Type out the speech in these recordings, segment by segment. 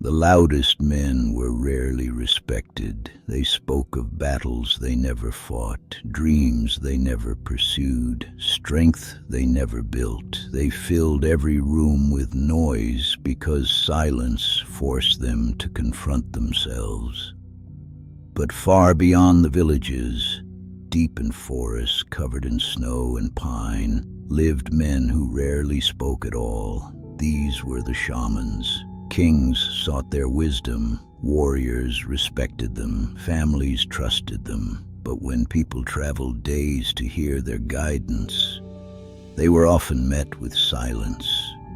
The loudest men were rarely respected. They spoke of battles they never fought, dreams they never pursued, strength they never built. They filled every room with noise because silence forced them to confront themselves. But far beyond the villages, deep in forests covered in snow and pine, lived men who rarely spoke at all. These were the shamans. Kings sought their wisdom, warriors respected them, families trusted them. But when people traveled days to hear their guidance, they were often met with silence.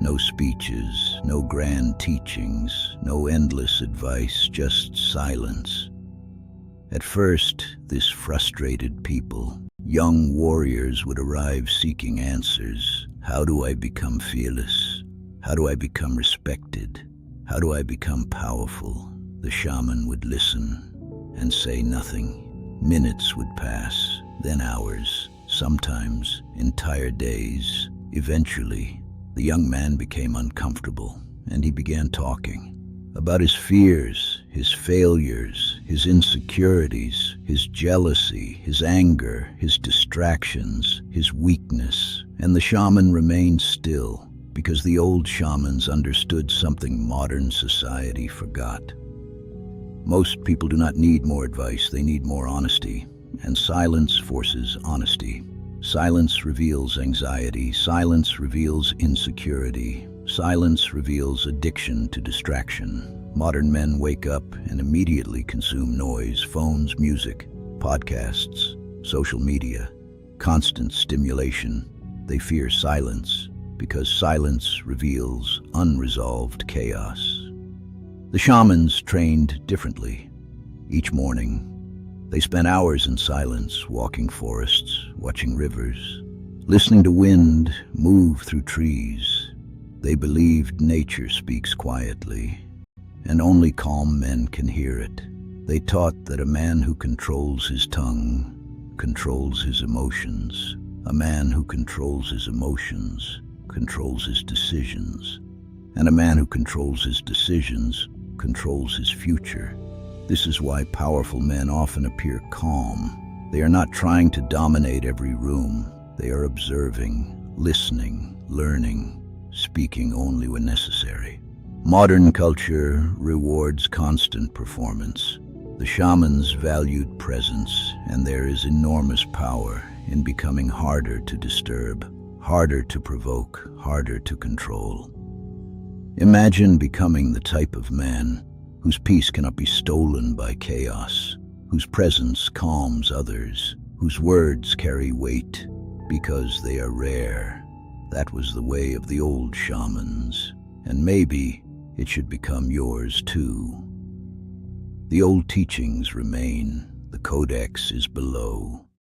No speeches, no grand teachings, no endless advice, just silence. At first, this frustrated people. Young warriors would arrive seeking answers. How do I become fearless? How do I become respected? How do I become powerful? The shaman would listen and say nothing. Minutes would pass, then hours, sometimes entire days. Eventually, the young man became uncomfortable, and he began talking about his fears, his failures, his insecurities, his jealousy, his anger, his distractions, his weakness. And the shaman remained still, because the old shamans understood something modern society forgot. Most people do not need more advice, they need more honesty, and silence forces honesty. Silence reveals anxiety, silence reveals insecurity, silence reveals addiction to distraction. Modern men wake up and immediately consume noise, phones, music, podcasts, social media, constant stimulation. They fear silence, because silence reveals unresolved chaos. The shamans trained differently. Each morning, they spent hours in silence, walking forests, watching rivers, listening to wind move through trees. They believed nature speaks quietly, and only calm men can hear it. They taught that a man who controls his tongue controls his emotions. A man who controls his emotions controls his decisions, and a man who controls his decisions controls his future. This is why powerful men often appear calm. They are not trying to dominate every room. They are observing, listening, learning, speaking only when necessary. Modern culture rewards constant performance. The shamans valued presence, and there is enormous power in becoming harder to disturb, harder to provoke, harder to control. Imagine becoming the type of man whose peace cannot be stolen by chaos, whose presence calms others, whose words carry weight because they are rare. That was the way of the old shamans, and maybe it should become yours too. The old teachings remain. The codex is below.